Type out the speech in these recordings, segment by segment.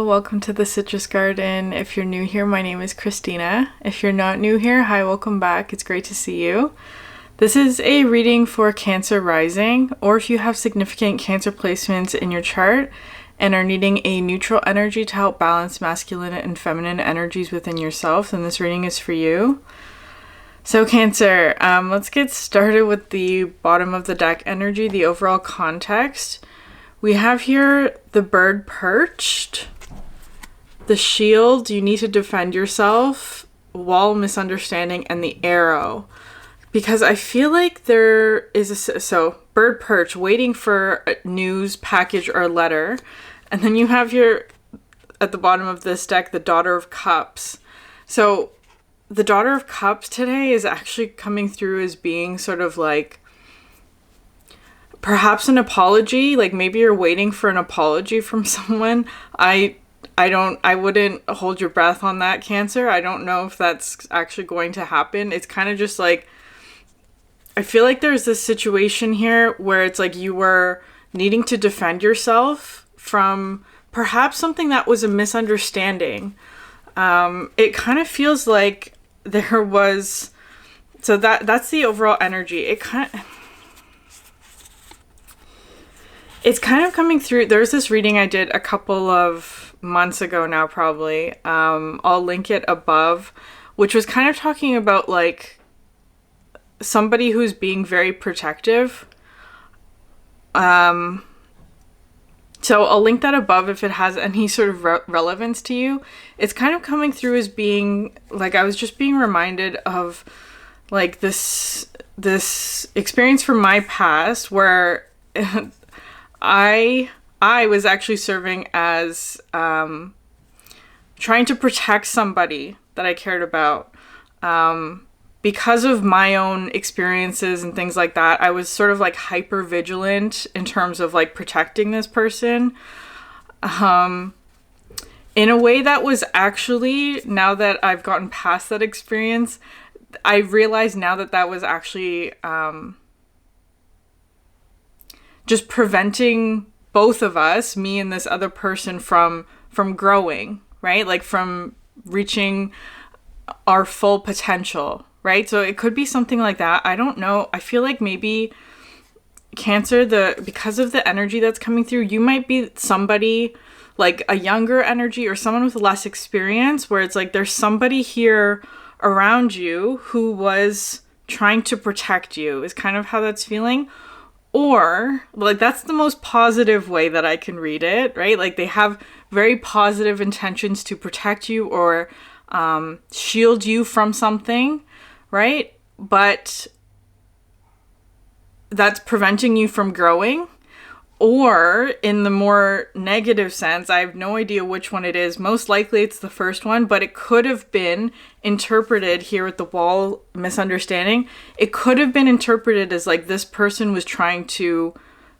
welcome to the Citrus Garden. If you're new here, my name is Christina. If you're not new here, hi, welcome back. It's great to see you. This is a reading for Cancer rising, or if you have significant Cancer placements in your chart and are needing a neutral energy to help balance masculine and feminine energies within yourself, then this reading is for you. So Cancer, let's get started with the bottom of the deck energy, the overall context. We have here the bird perched, the shield, you need to defend yourself, wall, misunderstanding, and the arrow. Because I feel like there is so bird perch, waiting for a news, package, or letter. And then you have here at the bottom of this deck, the Daughter of Cups. So the Daughter of Cups today is actually coming through as being sort of like perhaps an apology, like maybe you're waiting for an apology from someone. I wouldn't hold your breath on that, Cancer. I don't know if that's actually going to happen. It's kind of just like, I feel like there's this situation here where it's like you were needing to defend yourself from perhaps something that was a misunderstanding. It kind of feels like there was, so that's the overall energy. It's kind of coming through. There's this reading I did a couple of months ago now, probably. I'll link it above, which was kind of talking about like somebody who's being very protective. So I'll link that above if it has any sort of relevance to you. It's kind of coming through as being like, I was just being reminded of like this experience from my past where I was actually serving as trying to protect somebody that I cared about. Because of my own experiences and things like that, I was sort of like hyper vigilant in terms of like protecting this person. In a way that was actually, now that I've gotten past that experience, I realize now that that was actually just preventing both of us, me and this other person, from growing, right? Like from reaching our full potential, right? So it could be something like that. I don't know. I feel like maybe Cancer, because of the energy that's coming through, you might be somebody like a younger energy or someone with less experience, where it's like there's somebody here around you who was trying to protect you, is kind of how that's feeling. Or, like, that's the most positive way that I can read it, right? Like, they have very positive intentions to protect you or shield you from something, right? But that's preventing you from growing. Or, in the more negative sense, I have no idea which one it is. Most likely it's the first one, but it could have been interpreted here with the wall misunderstanding. It could have been interpreted as like this person was trying to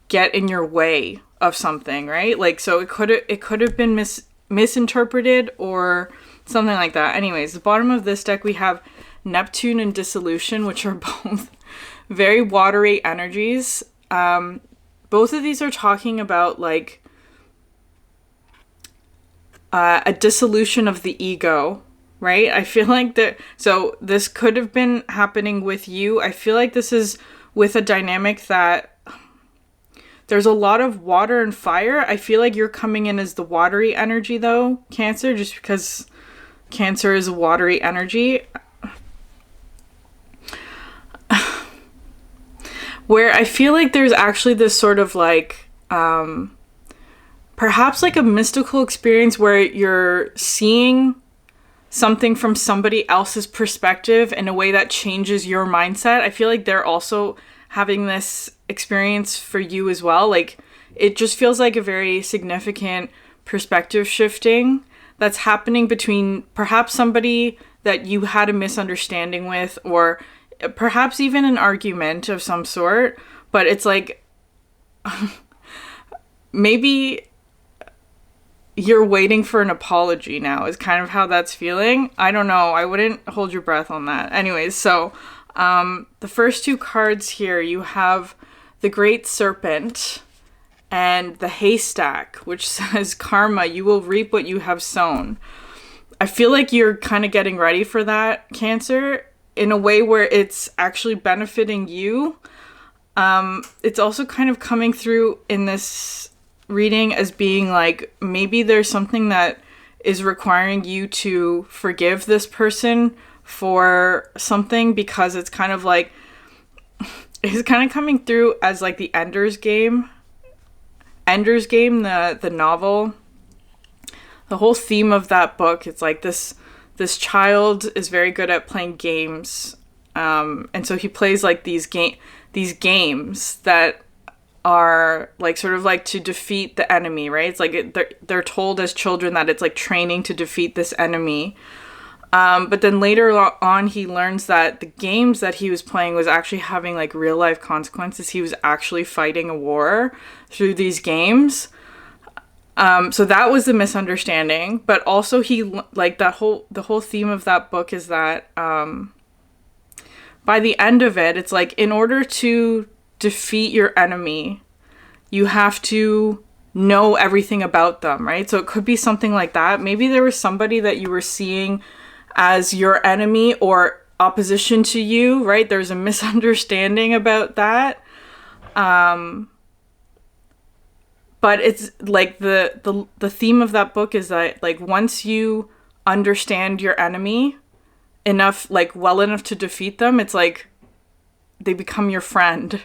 get in your way of something, right? Like, so it could have been misinterpreted or something like that. Anyways, the bottom of this deck we have Neptune and Dissolution, which are both very watery energies. Both of these are talking about like a dissolution of the ego, right? I feel like so this could have been happening with you. I feel like this is with a dynamic that there's a lot of water and fire. I feel like you're coming in as the watery energy though, Cancer, just because Cancer is a watery energy. Where I feel like there's actually this sort of like, perhaps like a mystical experience where you're seeing something from somebody else's perspective in a way that changes your mindset. I feel like they're also having this experience for you as well. Like, it just feels like a very significant perspective shifting that's happening between perhaps somebody that you had a misunderstanding with, or perhaps even an argument of some sort, but it's like maybe you're waiting for an apology now is kind of how that's feeling. I don't know. I wouldn't hold your breath on that. Anyways, so the first two cards here, you have the Great Serpent and the haystack, which says karma, you will reap what you have sown. I feel like you're kind of getting ready for that, Cancer, in a way where it's actually benefiting you. It's also kind of coming through in this reading as being like, maybe there's something that is requiring you to forgive this person for something, because it's kind of like, it's kind of coming through as like the Ender's Game, the novel. The whole theme of that book, it's like this child is very good at playing games, and so he plays like these games that are like sort of like to defeat the enemy, right? It's like they're told as children that it's like training to defeat this enemy. But then later on, he learns that the games that he was playing was actually having like real life consequences. He was actually fighting a war through these games. So that was the misunderstanding. But also he like the whole theme of that book is that by the end of it, it's like, in order to defeat your enemy, you have to know everything about them, right? So it could be something like that. Maybe there was somebody that you were seeing as your enemy or opposition to you, right? There's a misunderstanding about that. But it's like the theme of that book is that like once you understand your enemy enough, like well enough to defeat them, it's like they become your friend,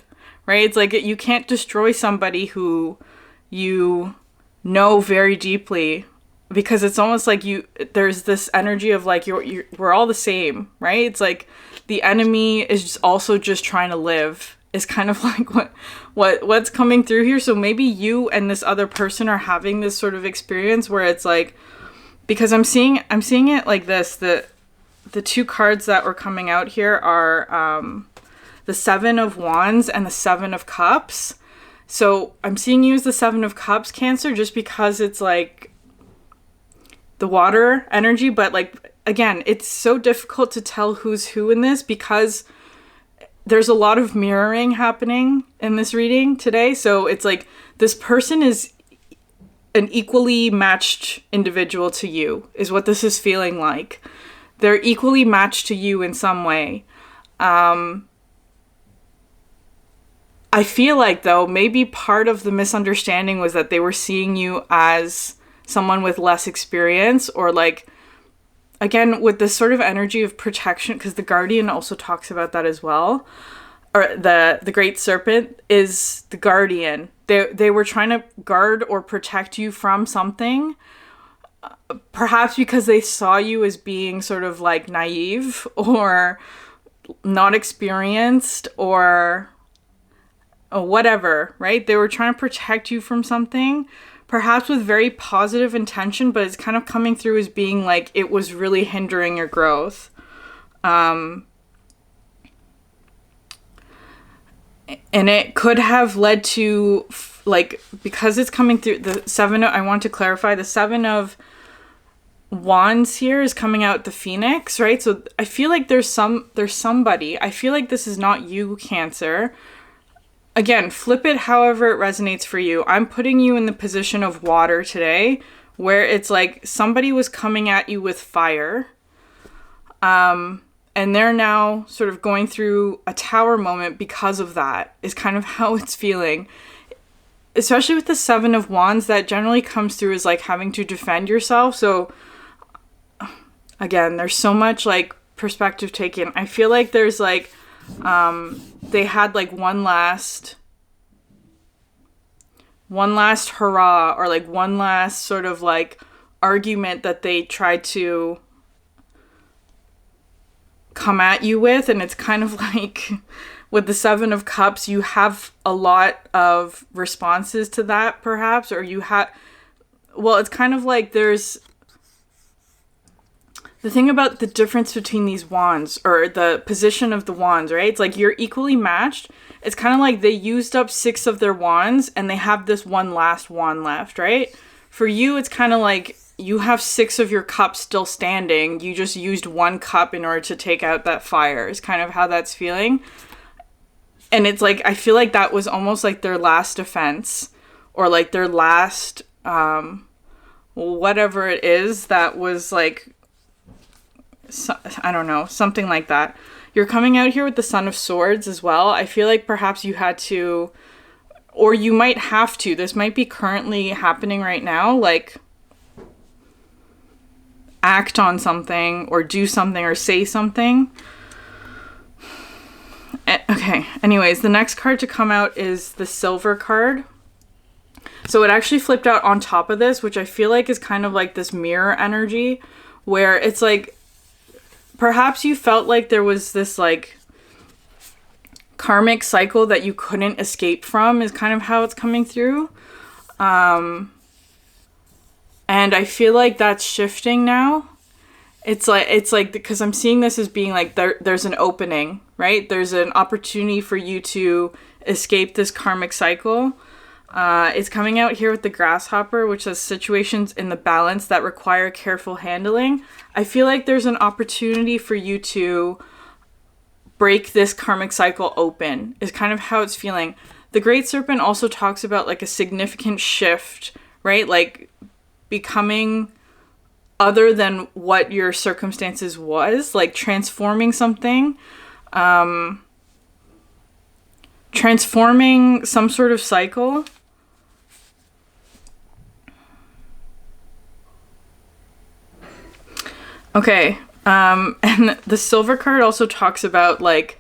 right? It's like you can't destroy somebody who you know very deeply, because it's almost like there's this energy of like we're all the same, right? It's like the enemy is also just trying to live, is kind of like what's coming through here. So maybe you and this other person are having this sort of experience where it's like, because I'm seeing it like this, the two cards that were coming out here are the Seven of Wands and the Seven of Cups. So I'm seeing you as the Seven of Cups, Cancer, just because it's like the water energy. But like, again, it's so difficult to tell who's who in this, because there's a lot of mirroring happening in this reading today. So it's like this person is an equally matched individual to you, is what this is feeling like. They're equally matched to you in some way. I feel like, though, maybe part of the misunderstanding was that they were seeing you as someone with less experience, or like, again, with this sort of energy of protection, because the Guardian also talks about that as well. Or the Great Serpent is the Guardian. They were trying to guard or protect you from something, perhaps because they saw you as being sort of like naive or not experienced or whatever, right? They were trying to protect you from something, perhaps with very positive intention, but it's kind of coming through as being like it was really hindering your growth. And it could have led to, like, because it's coming through the seven, I want to clarify, the Seven of Wands here is coming out the Phoenix, right? So I feel like there's somebody, I feel like this is not you, Cancer. Again, flip it however it resonates for you. I'm putting you in the position of water today, where it's like somebody was coming at you with fire. And they're now sort of going through a tower moment because of that, is kind of how it's feeling. Especially with the Seven of Wands, that generally comes through as like having to defend yourself. So again, there's so much like perspective taken. I feel like there's like, they had like one last hurrah, or like one last sort of like argument that they tried to come at you with. And it's kind of like with the Seven of Cups, you have a lot of responses to that, perhaps, or you have, well, it's kind of like there's the thing about the difference between these wands, or the position of the wands, right? It's like you're equally matched. It's kind of like they used up 6 of their wands and they have this one last wand left, right? For you, it's kind of like you have 6 of your cups still standing. You just used 1 cup in order to take out that fire, is kind of how that's feeling. And it's like, I feel like that was almost like their last defense, or like their last whatever it is that was like, I don't know, something like that. You're coming out here with the Son of Swords as well. I feel like perhaps you had to, or you might have to, this might be currently happening right now, like act on something or do something or say something. Okay, anyways, the next card to come out is the Silver card. So it actually flipped out on top of this, which I feel like is kind of like this mirror energy, where it's like, perhaps you felt like there was this like karmic cycle that you couldn't escape from, is kind of how it's coming through. And I feel like that's shifting now. It's like because I'm seeing this as being like there's an opening, right? There's an opportunity for you to escape this karmic cycle. It's coming out here with the Grasshopper, which says situations in the balance that require careful handling. I feel like there's an opportunity for you to break this karmic cycle open, is kind of how it's feeling. The Great Serpent also talks about like a significant shift, right? Like becoming other than what your circumstances was, like transforming something, transforming some sort of cycle. Okay, and the Silver card also talks about like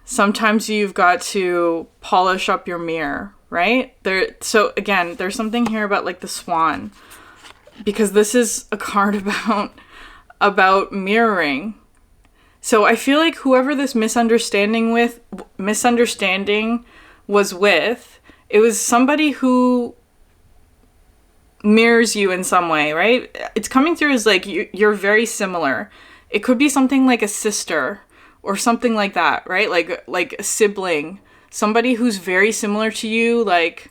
sometimes you've got to polish up your mirror, right? So again, there's something here about like the Swan, because this is a card about mirroring. So I feel like whoever this misunderstanding was with, it was somebody who mirrors you in some way, right? It's coming through as like you're very similar. It could be something like a sister or something like that, right? Like a sibling, somebody who's very similar to you, like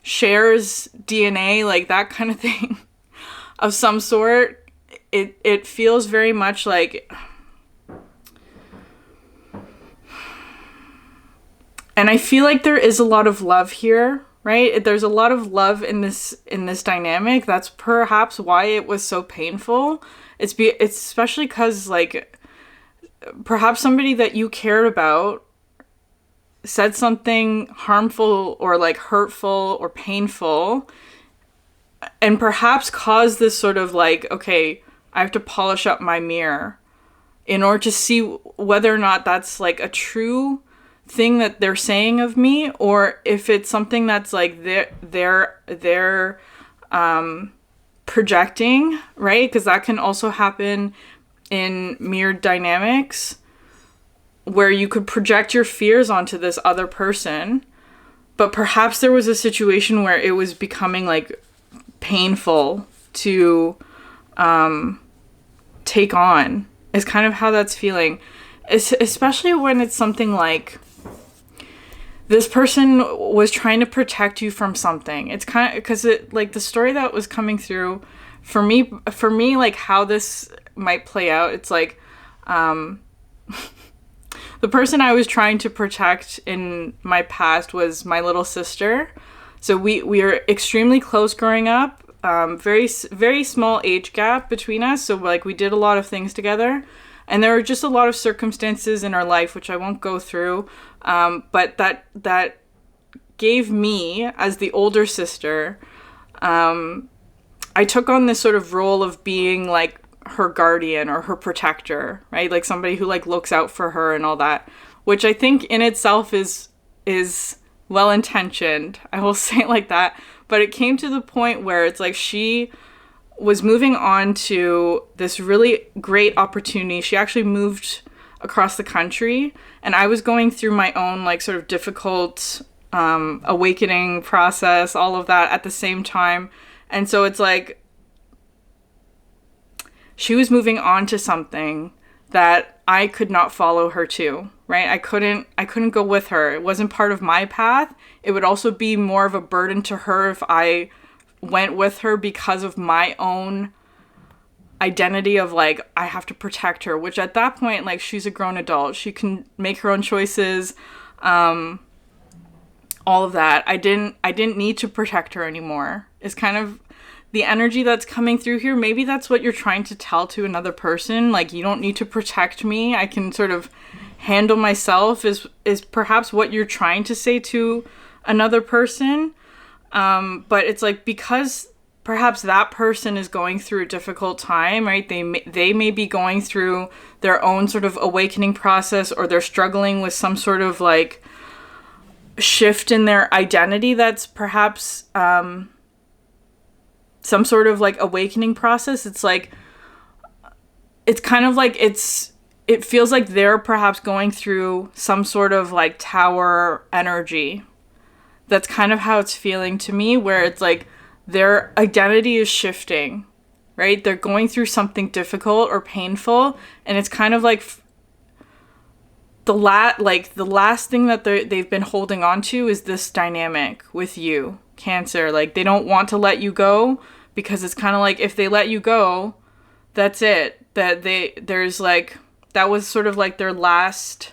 shares DNA, like that kind of thing of some sort. It feels very much like, and I feel like there is a lot of love here, right? There's a lot of love in this dynamic. That's perhaps why it was so painful. It's especially because like perhaps somebody that you cared about said something harmful or like hurtful or painful, and perhaps caused this sort of like, okay, I have to polish up my mirror in order to see whether or not that's like a true thing that they're saying of me, or if it's something that's like they're projecting, right? Because that can also happen in mirrored dynamics, where you could project your fears onto this other person, but perhaps there was a situation where it was becoming like painful to take on, is kind of how that's feeling. Especially when it's something like this person was trying to protect you from something. It's kind of because it like the story that was coming through for me, like how this might play out. It's like the person I was trying to protect in my past was my little sister. So we were extremely close growing up. Very very small age gap between us. So like we did a lot of things together. And there were just a lot of circumstances in our life, which I won't go through, but that gave me, as the older sister, I took on this sort of role of being like her guardian or her protector, right? Like somebody who like looks out for her and all that, which I think in itself is well-intentioned. I will say it like that. But it came to the point where it's like she was moving on to this really great opportunity. She actually moved across the country, and I was going through my own like sort of difficult awakening process, all of that at the same time. And so it's like she was moving on to something that I could not follow her to, right? I couldn't go with her. It wasn't part of my path. It would also be more of a burden to her if I went with her because of my own identity of like, I have to protect her, which at that point, like she's a grown adult. She can make her own choices. All all of that. I didn't need to protect her anymore. Is kind of the energy that's coming through here. Maybe that's what you're trying to tell to another person. Like, you don't need to protect me. I can sort of handle myself is perhaps what you're trying to say to another person. But it's like, because perhaps that person is going through a difficult time, right? They may be going through their own sort of awakening process, or they're struggling with some sort of like shift in their identity that's perhaps some sort of like awakening process. It's like, it's kind of like it feels like they're perhaps going through some sort of like tower energy. That's kind of how it's feeling to me, where it's like their identity is shifting, right? They're going through something difficult or painful, and it's kind of like the last thing that they've been holding on to is this dynamic with you, Cancer. Like, they don't want to let you go, because it's kind of like, if they let you go, that's it. There's like, that was sort of like their last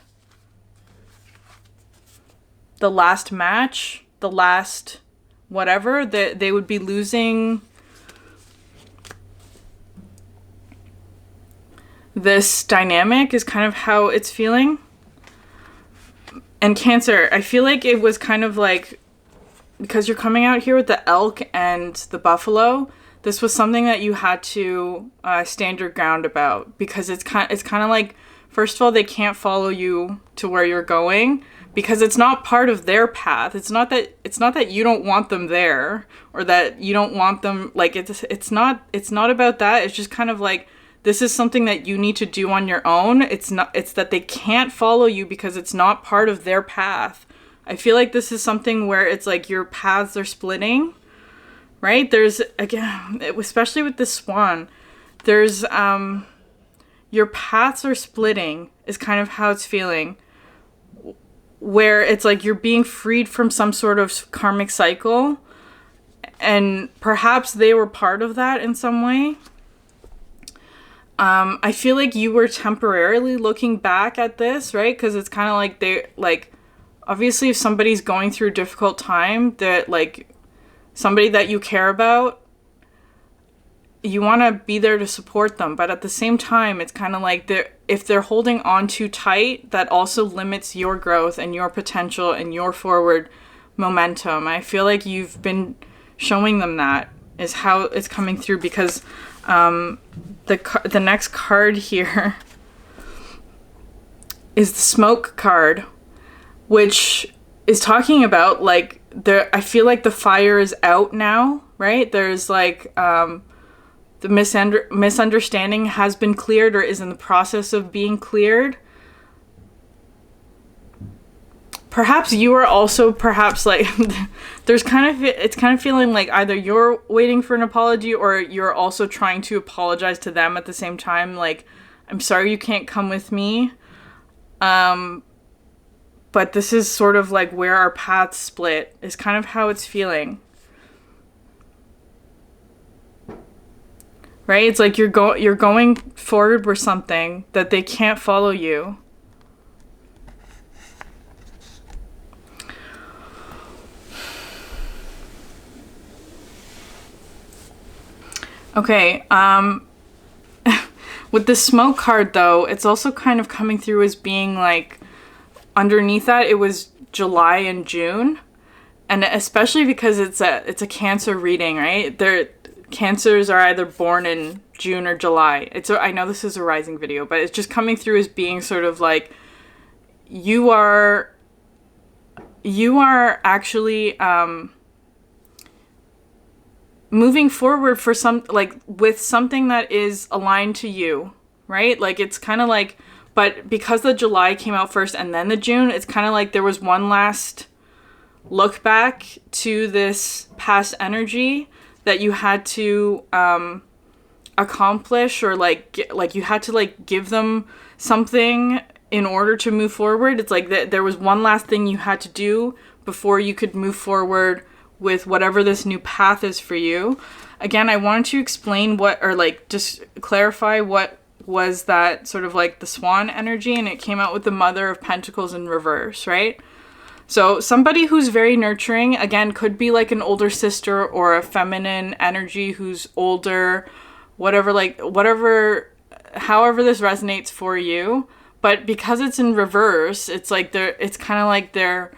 match, the last whatever, that they would be losing this dynamic, is kind of how it's feeling. And Cancer, I feel like it was kind of like, because you're coming out here with the elk and the buffalo, this was something that you had to stand your ground about, because it's kind of like, first of all, they can't follow you to where you're going, because it's not part of their path. It's not that you don't want them there, or that you don't want them, like, it's not about that. It's just kind of like, this is something that you need to do on your own. It's that they can't follow you because it's not part of their path. I feel like this is something where it's like your paths are splitting, right? There's, again, especially with the swan, there's, your paths are splitting is kind of how it's feeling, where it's like you're being freed from some sort of karmic cycle, and perhaps they were part of that in some way. I feel like you were temporarily looking back at this, right? Because it's kind of like obviously if somebody's going through a difficult time, that like somebody that you care about, you want to be there to support them. But at the same time, it's kind of like if they're holding on too tight, that also limits your growth and your potential and your forward momentum. I feel like you've been showing them that is how it's coming through, because the next card here is the smoke card, which is talking about like I feel like the fire is out now, right? There's like the misunderstanding has been cleared, or is in the process of being cleared. Perhaps you are also like it's kind of feeling like either you're waiting for an apology, or you're also trying to apologize to them at the same time. Like, I'm sorry you can't come with me. But this is sort of like where our paths split, is kind of how it's feeling. Right? It's like you're going forward with something that they can't follow you. Okay, with the smoke card though, it's also kind of coming through as being like, underneath that, it was July and June. And especially because it's a Cancer reading, right? Cancers are either born in June or July. I know this is a rising video, but it's just coming through as being sort of like, you are actually moving forward for with something that is aligned to you, right? Like, it's kind of like, but because the July came out first and then the June, it's kind of like there was one last look back to this past energy that you had to accomplish, or like you had to like give them something in order to move forward. It's like there was one last thing you had to do before you could move forward with whatever this new path is for you. Again, I wanted to explain just clarify what was that sort of like the swan energy, and it came out with the Mother of Pentacles in reverse, right? So somebody who's very nurturing, again, could be like an older sister or a feminine energy who's older, whatever, however this resonates for you. But because it's in reverse, it's like it's kind of like they're,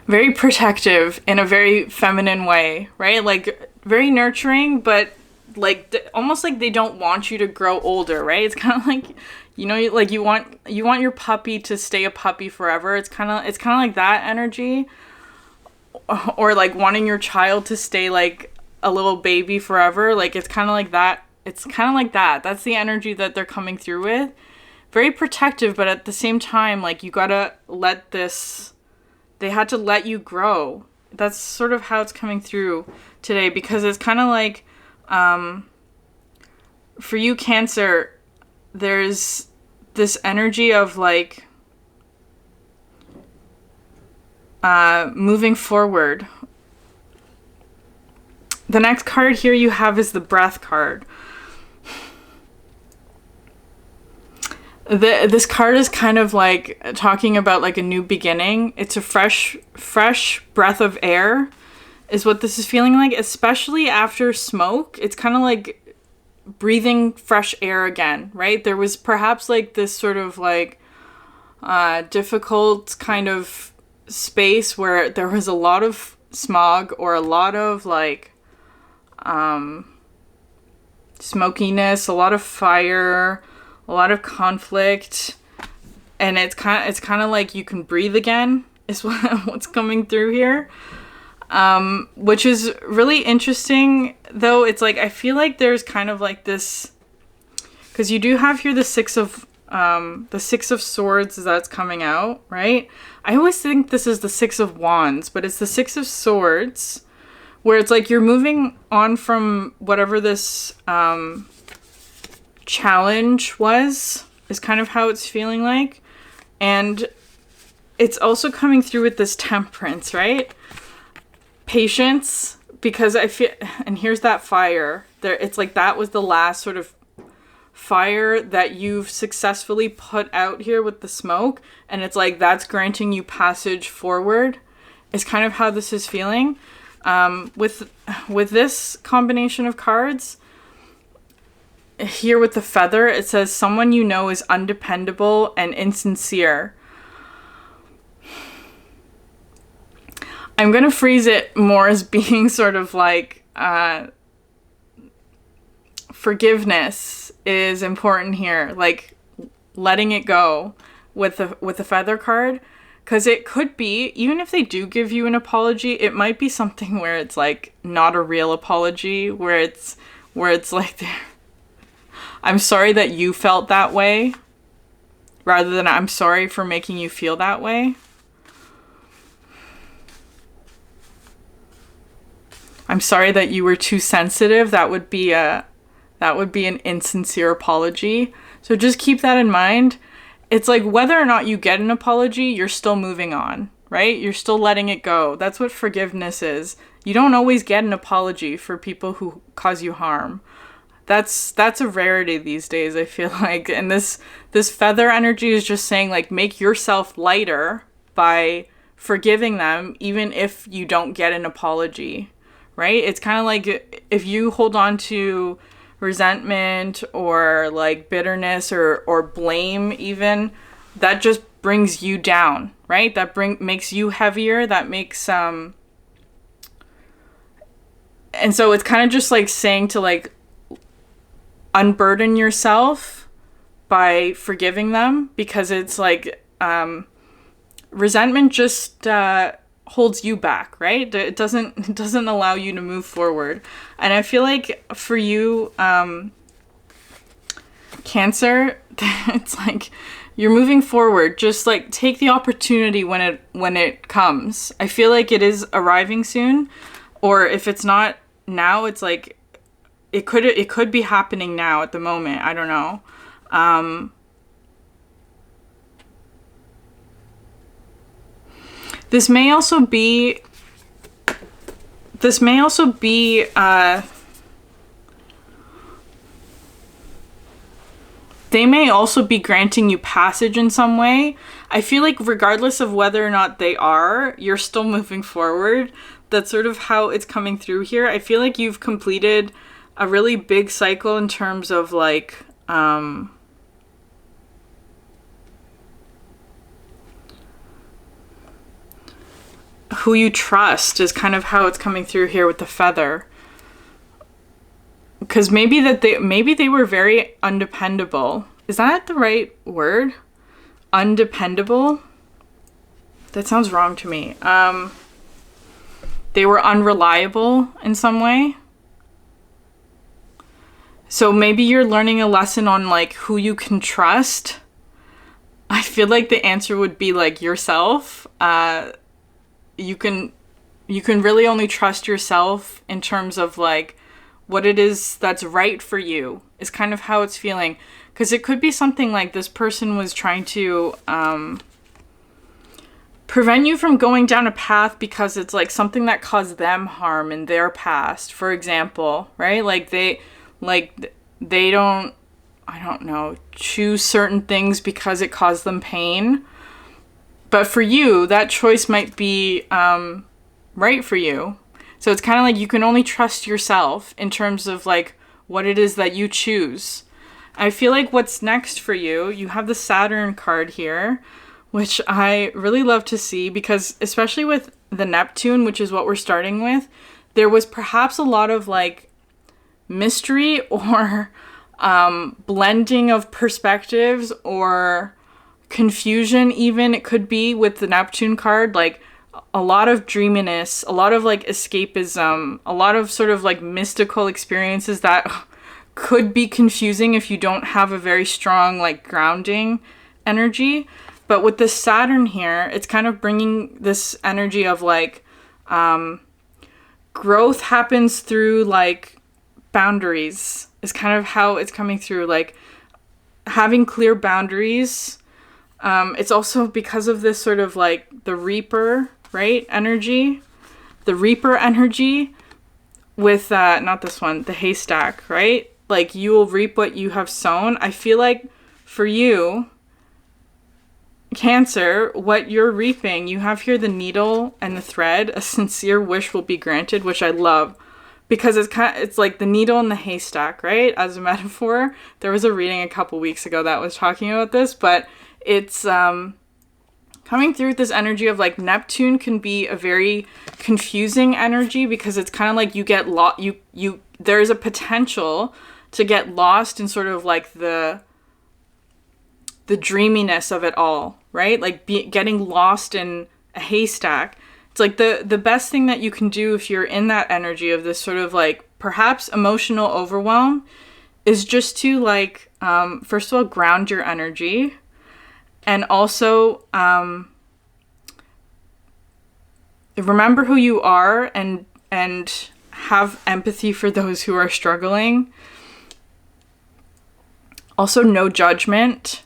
very protective in a very feminine way, right? Like very nurturing, but like almost like they don't want you to grow older, right? It's kind of like, like you want your puppy to stay a puppy forever. It's kind of like that energy, or like wanting your child to stay like a little baby forever. Like it's kind of like that. It's kind of like that. That's the energy that they're coming through with. Very protective, but at the same time, like you gotta they had to let you grow. That's sort of how it's coming through today, because it's kind of like, for you, Cancer, there's this energy of like, moving forward. The next card here you have is the Breath card. This card is kind of like talking about like a new beginning. It's a fresh breath of air is what this is feeling like, especially after smoke. It's kind of like breathing fresh air again, right? There was perhaps like this sort of like difficult kind of space where there was a lot of smog or a lot of like smokiness, a lot of fire, a lot of conflict, and it's kind of like you can breathe again is what's coming through here, which is really interesting. Though it's like I feel like there's kind of like this, because you do have here the Six of Swords that's coming out, right? I always think this is the Six of Wands, but it's the Six of Swords, where it's like you're moving on from whatever this challenge is kind of how it's feeling like. And it's also coming through with this Temperance, right? Patience, because I feel, and here's that fire there. It's like that was the last sort of fire that you've successfully put out here with the smoke, and it's like that's granting you passage forward is kind of how this is feeling. With this combination of cards here with the Feather, it says someone you know is undependable and insincere. I'm going to phrase it more as being sort of like forgiveness is important here, like letting it go with the Feather card, because it could be, even if they do give you an apology, it might be something where it's like not a real apology, where it's like I'm sorry that you felt that way, rather than I'm sorry for making you feel that way. I'm sorry that you were too sensitive. That would be an insincere apology. So just keep that in mind. It's like whether or not you get an apology, you're still moving on, right? You're still letting it go. That's what forgiveness is. You don't always get an apology for people who cause you harm. That's a rarity these days, I feel like. And this Feather energy is just saying, like, make yourself lighter by forgiving them, even if you don't get an apology, right? It's kind of like if you hold on to resentment or like bitterness or blame, even, that just brings you down, right? That makes you heavier. That makes and so it's kind of just like saying to like unburden yourself by forgiving them, because it's like resentment just holds you back, right? It doesn't allow you to move forward. And I feel like for you, Cancer, it's like you're moving forward. Just like take the opportunity when it comes. I feel like it is arriving soon, or if it's not now, it's like it could be happening now at the moment. I don't know. This may also be they may also be granting you passage in some way. I feel like regardless of whether or not they are, you're still moving forward. That's sort of how it's coming through here. I feel like you've completed a really big cycle in terms of like, who you trust is kind of how it's coming through here with the feather. Because maybe they were very undependable. Is that the right word? Undependable? That sounds wrong to me. They were unreliable in some way. So maybe you're learning a lesson on like who you can trust. I feel like the answer would be like yourself. You can really only trust yourself in terms of like what it is that's right for you is kind of how it's feeling. Because it could be something like this person was trying to prevent you from going down a path because it's like something that caused them harm in their past, for example, right? Like they don't, I don't know, choose certain things because it caused them pain. But for you, that choice might be right for you. So it's kind of like you can only trust yourself in terms of like what it is that you choose. I feel like what's next for you, you have the Saturn card here, which I really love to see because especially with the Neptune, which is what we're starting with, there was perhaps a lot of like mystery or blending of perspectives or confusion even. It could be with the Neptune card, like a lot of dreaminess, a lot of like escapism, a lot of sort of like mystical experiences that could be confusing if you don't have a very strong like grounding energy. But with the Saturn here, it's kind of bringing this energy of like growth happens through like boundaries is kind of how it's coming through, like having clear boundaries. It's also because of this sort of like the Reaper, right? Energy, the Reaper energy with not this one, the haystack, right? Like you will reap what you have sown. I feel like for you, Cancer, what you're reaping, you have here the needle and the thread. A sincere wish will be granted, which I love because it's like the needle and the haystack, right? As a metaphor. There was a reading a couple weeks ago that was talking about this, but it's coming through with this energy of like Neptune can be a very confusing energy because it's kind of like you get there's a potential to get lost in sort of like the dreaminess of it all, right? Like getting lost in a haystack. It's like the best thing that you can do if you're in that energy of this sort of like perhaps emotional overwhelm is just to like, first of all, ground your energy and also remember who you are and have empathy for those who are struggling. Also, no judgment.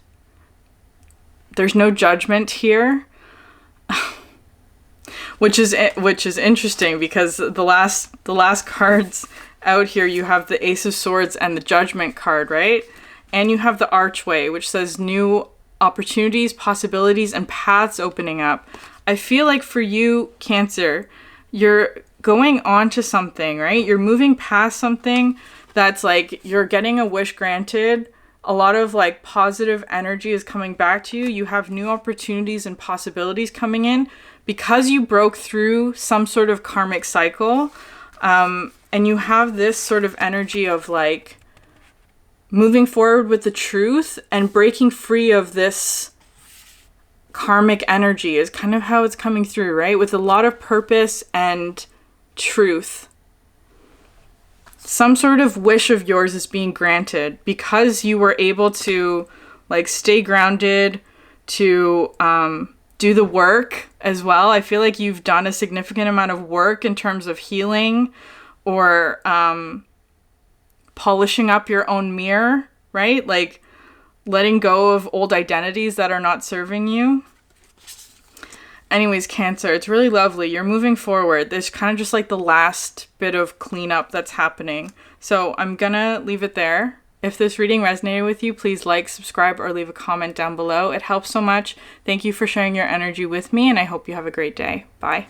There's no judgment here, which is interesting because the last cards out here, you have the Ace of Swords and the Judgment card, right? And you have the Archway, which says new opportunities, possibilities, and paths opening up. I feel like for you, Cancer, you're going on to something, right? You're moving past something that's like you're getting a wish granted. A lot of like positive energy is coming back to you. You have new opportunities and possibilities coming in because you broke through some sort of karmic cycle. And you have this sort of energy of like moving forward with the truth and breaking free of this karmic energy is kind of how it's coming through, right? With a lot of purpose and truth. Some sort of wish of yours is being granted because you were able to like stay grounded, to do the work as well. I feel like you've done a significant amount of work in terms of healing or polishing up your own mirror, right? Like letting go of old identities that are not serving you. Anyways, Cancer, it's really lovely. You're moving forward. There's kind of just like the last bit of cleanup that's happening. So I'm gonna leave it there. If this reading resonated with you, please like, subscribe, or leave a comment down below. It helps so much. Thank you for sharing your energy with me, and I hope you have a great day. Bye.